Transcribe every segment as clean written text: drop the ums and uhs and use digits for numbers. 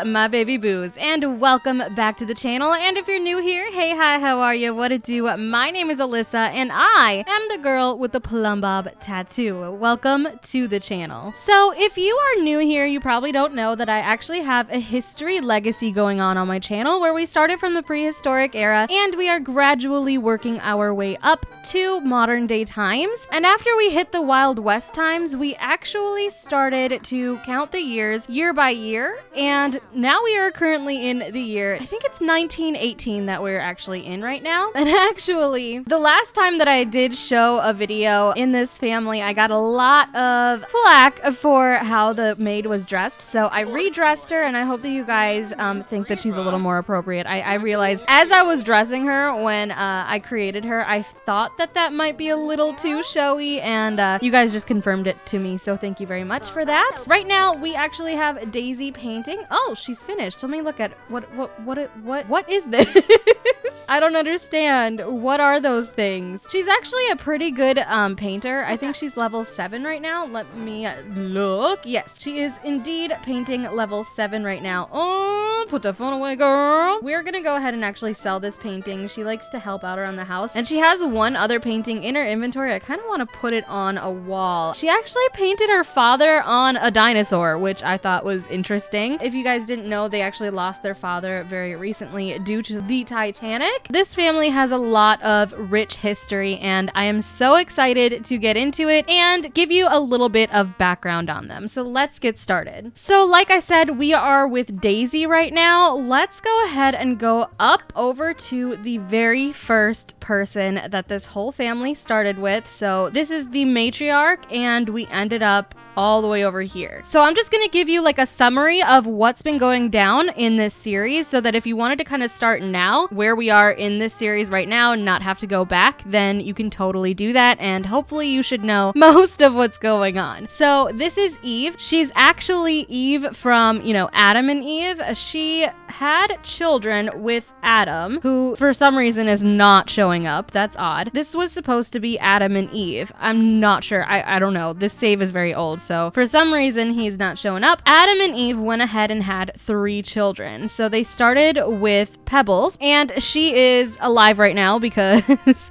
my baby boos, and welcome back to the channel. And if you're new here, hey, hi, how are you? What it do? My name is Alyssa, and I am the girl with the Plumbob tattoo. Welcome to the channel. So if you are new here, you probably don't know that I actually have a history legacy going on my channel where we started from the prehistoric era and we are gradually working our way up to modern day times. And after we hit the Wild West times, we actually started to count the years year by year, and now we are currently in the year, I think it's 1918 that we're actually in right now. And actually, the last time that I did show a video in this family, I got a lot of flack for how the maid was dressed, so I redressed her, and I hope that you guys think that she's a little more appropriate. I realized as I was dressing her when I created her, I thought that that might be a little too showy, and you guys just confirmed it to me, so thank you very much for that. Right now, we actually have Daisy painting. Oh, she's finished. Let me look at what is this? I don't understand. What are those things? She's actually a pretty good painter. I think she's level 7 right now. Let me look. Yes, she is indeed painting level 7 right now. Oh, put the phone away, girl. We're gonna go ahead and actually sell this painting. She likes to help out around the house, and she has one other painting in her inventory. I kind of want to put it on a wall. She actually painted her father on a dinosaur, which I thought was interesting. If you guys didn't know, they actually lost their father very recently due to the Titanic. This family has a lot of rich history, and I am so excited to get into it and give you a little bit of background on them. So let's get started. So like I said, we are with Daisy right now. Let's go ahead and go up over to the very first person that this whole family started with. So this is the matriarch, and we ended up all the way over here. So I'm just gonna give you like a summary of what's been going down in this series, so that if you wanted to kind of start now, where we are in this series right now, and not have to go back, then you can totally do that, and hopefully you should know most of what's going on. So this is Eve. She's actually Eve from, Adam and Eve. She had children with Adam, who for some reason is not showing up. That's odd. This was supposed to be Adam and Eve. I'm not sure. I don't know. This save is very old, so for some reason he's not showing up. Adam and Eve went ahead and had 3 children. So they started with Pebbles, and she is alive right now because,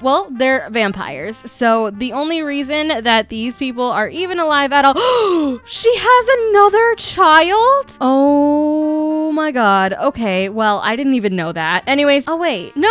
well, they're vampires. So the only reason that these people are even alive at all, she has another child? Oh my god. Okay, well, I didn't even know that. Anyways, oh wait, no.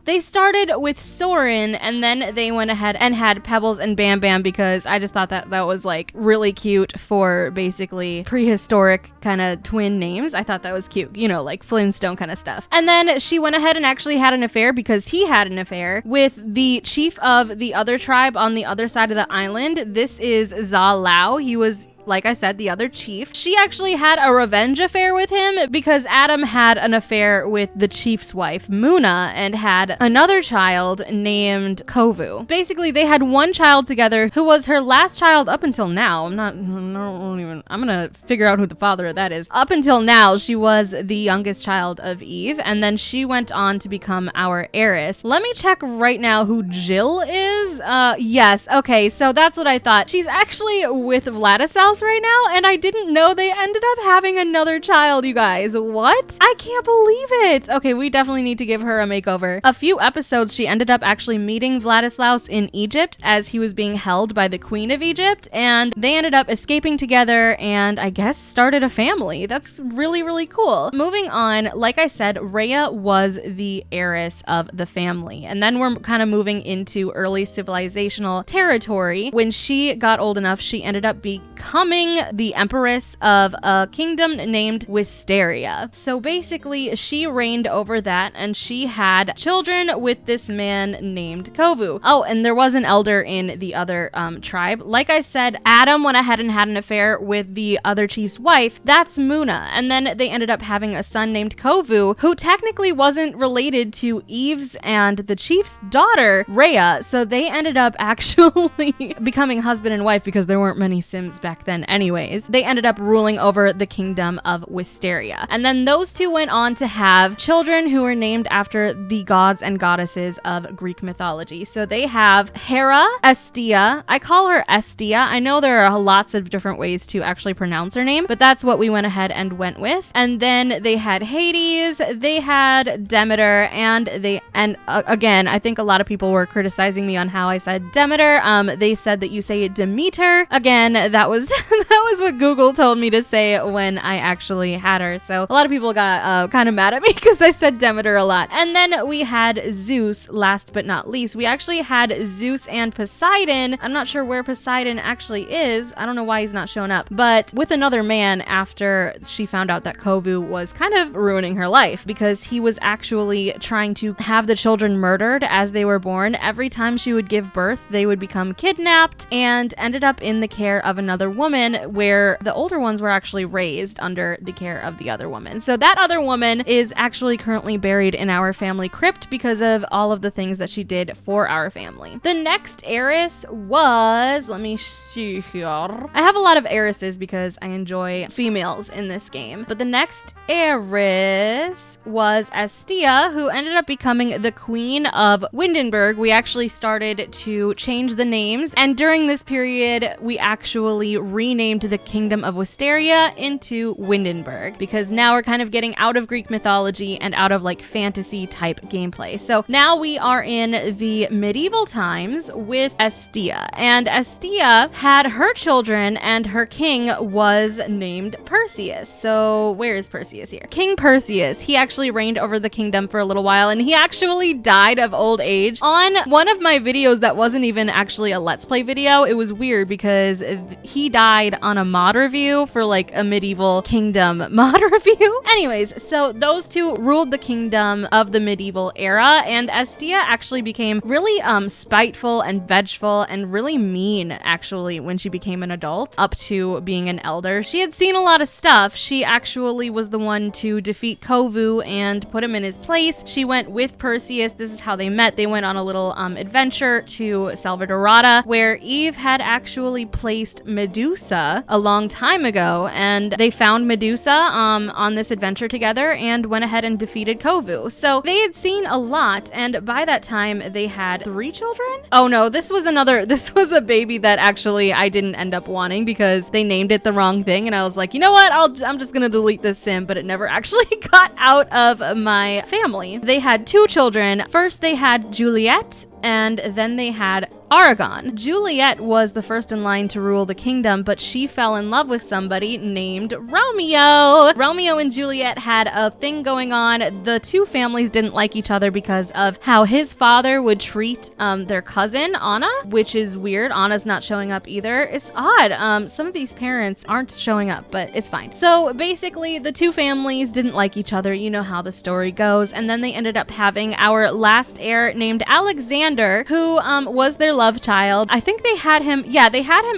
They started with Soren, and then they went ahead and had Pebbles and Bam Bam, because I just thought that that was like really cute for basically prehistoric kind of twin names. I thought that was cute, like Flintstone kind of stuff. And then she went ahead and actually had an affair, because he had an affair with the chief of the other tribe on the other side of the island. This is Za Lao. He was, like I said, the other chief. She actually had a revenge affair with him because Adam had an affair with the chief's wife, Muna, and had another child named Kovu. Basically, they had one child together who was her last child up until now. I'm gonna figure out who the father of that is. Up until now, she was the youngest child of Eve, and then she went on to become our heiress. Let me check right now who Jill is. Yes, okay, so that's what I thought. She's actually with Vladislaus right now, and I didn't know they ended up having another child, you guys. What? I can't believe it. Okay, we definitely need to give her a makeover. A few episodes, she ended up actually meeting Vladislaus in Egypt as he was being held by the Queen of Egypt, and they ended up escaping together and I guess started a family. That's really, really cool. Moving on, like I said, Rhea was the heiress of the family, and then we're kind of moving into early civilizational territory. When she got old enough, she ended up becoming the empress of a kingdom named Wisteria. So basically, she reigned over that, and she had children with this man named Kovu. Oh, and there was an elder in the other tribe. Like I said, Adam went ahead and had an affair with the other chief's wife. That's Muna. And then they ended up having a son named Kovu, who technically wasn't related to Eve's and the chief's daughter, Rhea. So they ended up actually becoming husband and wife because there weren't many Sims back then anyways. They ended up ruling over the kingdom of Wisteria. And then those two went on to have children who were named after the gods and goddesses of Greek mythology. So they have Hera, Estia. I call her Estia. I know there are lots of different ways to actually pronounce her name, but that's what we went ahead and went with. And then they had Hades, they had Demeter, and again, I think a lot of people were criticizing me on how I said Demeter. They said that you say Demeter. Again, that was that was what Google told me to say when I actually had her. So a lot of people got kind of mad at me because I said Demeter a lot. And then we had Zeus, last but not least. We actually had Zeus and Poseidon. I'm not sure where Poseidon actually is. I don't know why he's not showing up, but with another man after she found out that Kovu was kind of ruining her life because he was actually trying to have the children murdered as they were born. Every time she would give birth, they would become kidnapped and ended up in the care of another woman, where the older ones were actually raised under the care of the other woman. So that other woman is actually currently buried in our family crypt because of all of the things that she did for our family. The next heiress was, let me see here. I have a lot of heiresses because I enjoy females in this game, but the next heiress was Estia, who ended up becoming the queen of Windenburg. We actually started to change the names, and during this period, we actually renamed the kingdom of Wisteria into Windenburg because now we're kind of getting out of Greek mythology and out of like fantasy type gameplay. So now we are in the medieval times with Estia, and Estia had her children and her king was named Perseus. So where is Perseus here? King Perseus. He actually reigned over the kingdom for a little while, and he actually died of old age. On one of my videos that wasn't even actually a Let's Play video, it was weird because he died on a mod review for like a medieval kingdom mod review. Anyways, so those two ruled the kingdom of the medieval era, and Estia actually became really spiteful and vengeful and really mean actually when she became an adult up to being an elder. She had seen a lot of stuff. She actually was the one to defeat Kovu and put him in his place. She went with Perseus. This is how they met. They went on a little adventure to Salvadorada where Eve had actually placed Medusa a long time ago, and they found Medusa on this adventure together and went ahead and defeated Kovu. So they had seen a lot, and by that time they had 3 children. Oh no, this was a baby that actually I didn't end up wanting because they named it the wrong thing, and I was like, you know what, I'm just gonna delete this sim, but it never actually got out of my family. They had 2 children. First they had Juliet, and then they had Aragon. Juliet was the first in line to rule the kingdom, but she fell in love with somebody named Romeo. Romeo and Juliet had a thing going on. The two families didn't like each other because of how his father would treat their cousin, Anna, which is weird. Anna's not showing up either. It's odd. Some of these parents aren't showing up, but it's fine. So basically, the two families didn't like each other. You know how the story goes. And then they ended up having our last heir named Alexander, who was their love child. I think they had him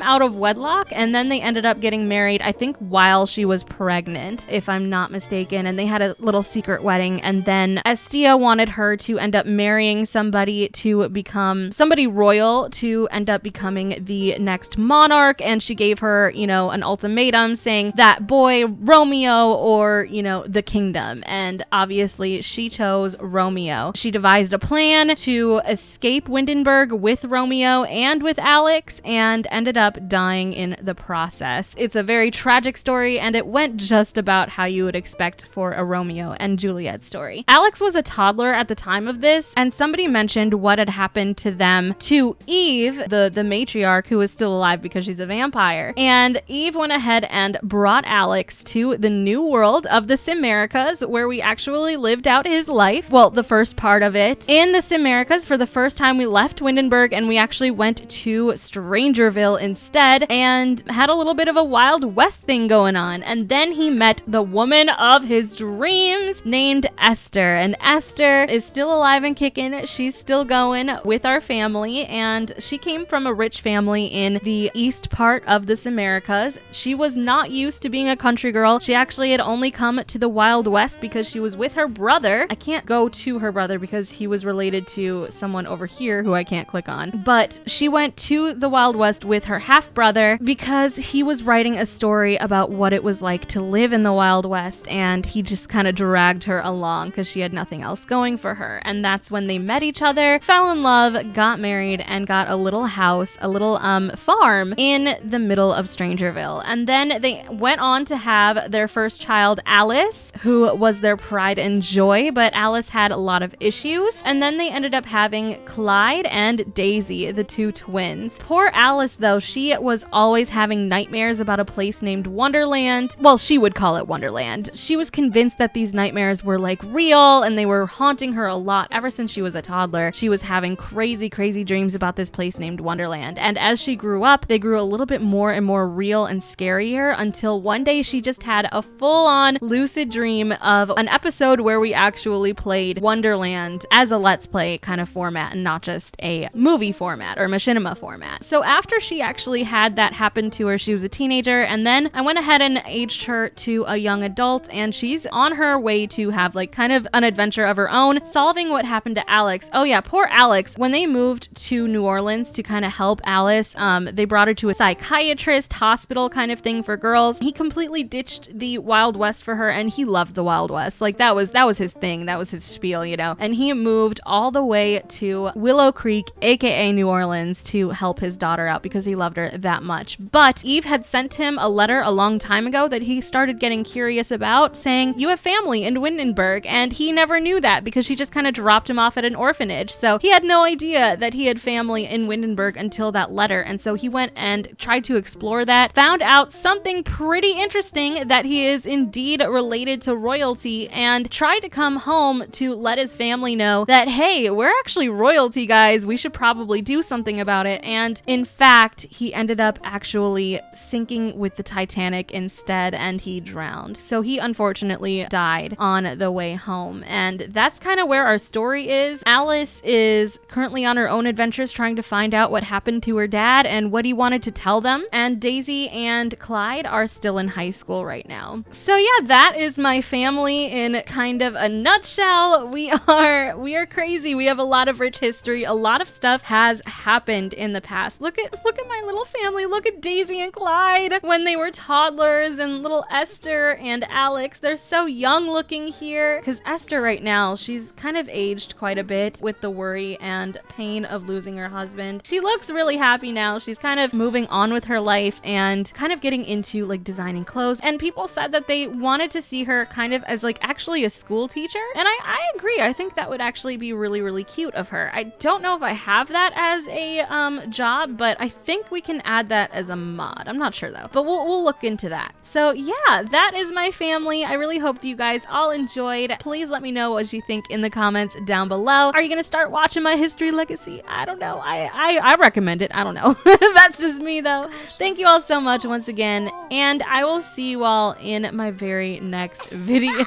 out of wedlock, and then they ended up getting married, I think while she was pregnant, if I'm not mistaken, and they had a little secret wedding. And then Estia wanted her to end up marrying somebody to become somebody royal, to end up becoming the next monarch, and she gave her, an ultimatum saying that boy Romeo or, the kingdom. And obviously she chose Romeo. She devised a plan to escape Windenburg with Romeo and with Alex, and ended up dying in the process. It's a very tragic story, and it went just about how you would expect for a Romeo and Juliet story. Alex was a toddler at the time of this, and somebody mentioned what had happened to them to Eve, the matriarch, who is still alive because she's a vampire. And Eve went ahead and brought Alex to the new world of the Cimmerikas, where we actually lived out his life. Well, the first part of it. In the Cimmerikas, for the first time, we left Windenburg and we actually went to Strangerville instead and had a little bit of a Wild West thing going on. And then he met the woman of his dreams named Esther. And Esther is still alive and kicking. She's still going with our family, and she came from a rich family in the east part of the Cimmerikas. She was not used to being a country girl. She actually had only come to the Wild West because she was with her brother. I can't go to her brother because he was related to someone over here who I can't click on. but she went to the Wild West with her half-brother because he was writing a story about what it was like to live in the Wild West, and he just kind of dragged her along because she had nothing else going for her. And that's when they met each other, fell in love, got married, and got a little house, a little farm in the middle of Strangerville. And then they went on to have their first child, Alice, who was their pride and joy, but Alice had a lot of issues. And then they ended up having Clyde and Daisy, the two twins. Poor Alice, though, she was always having nightmares about a place named Wonderland. Well, she would call it Wonderland. She was convinced that these nightmares were like real and they were haunting her a lot. Ever since she was a toddler, she was having crazy dreams about this place named Wonderland. And as she grew up, they grew a little bit more and more real and scarier until one day she just had a full-on lucid dream of an episode where we actually played Wonderland as a Let's Play kind of format and not just a movie format or machinima format. So after she actually had that happen to her, she was a teenager, and then I went ahead and aged her to a young adult, and she's on her way to have like kind of an adventure of her own, solving what happened to Alex. Oh yeah, poor Alex. When they moved to New Orleans to kind of help Alice, they brought her to a psychiatrist hospital kind of thing for girls. He completely ditched the Wild West for her, and he loved the Wild West. Like that was his thing. That was his spiel, you know. And he moved all the way to Willow Creek, aka New Orleans, to help his daughter out because he loved her that much. But Eve had sent him a letter a long time ago that he started getting curious about, saying, "You have family in Windenburg," and he never knew that because she just kind of dropped him off at an orphanage. So he had no idea that he had family in Windenburg until that letter. And so he went and tried to explore that, found out something pretty interesting, that he is indeed related to royalty, and tried to come home to let his family know that, hey, we're actually royalty, guys. We should probably do something about it. And in fact, he ended up actually sinking with the Titanic instead, and he drowned. So he unfortunately died on the way home. And that's kind of where our story is. Alice is currently on her own adventures trying to find out what happened to her dad and what he wanted to tell them. And Daisy and Clyde are still in high school right now. So yeah, that is my family in kind of a nutshell. We are crazy. We have a lot of rich history. A lot of stuff has happened in the past. Look at my little family. Look at Daisy and Clyde when they were toddlers, and little Esther and Alex. They're so young looking here because Esther right now, she's kind of aged quite a bit with the worry and pain of losing her husband. She looks really happy now. She's kind of moving on with her life and kind of getting into like designing clothes. And people said that they wanted to see her kind of as like actually a school teacher. And I agree. I think that would actually be really cute of her. I don't know if I have that as a job, but I think we can add that as a mod. I'm not sure though, but we'll look into that. So yeah, that is my family. I really hope that you guys all enjoyed. Please let me know what you think in the comments down below. Are you gonna start watching my history legacy? I don't know. I recommend it. I don't know. That's just me though. Thank you all so much once again, and I will see you all in my very next video.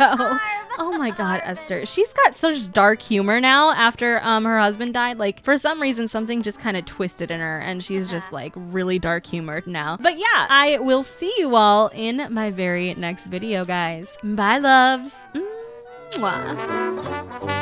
Oh my god, Esther. She's got such dark humor now after her husband died. Like for some reason something just kind of twisted in her and she's just like really dark humored now. But yeah, I will see you all in my very next video, guys. Bye, loves. Mwah.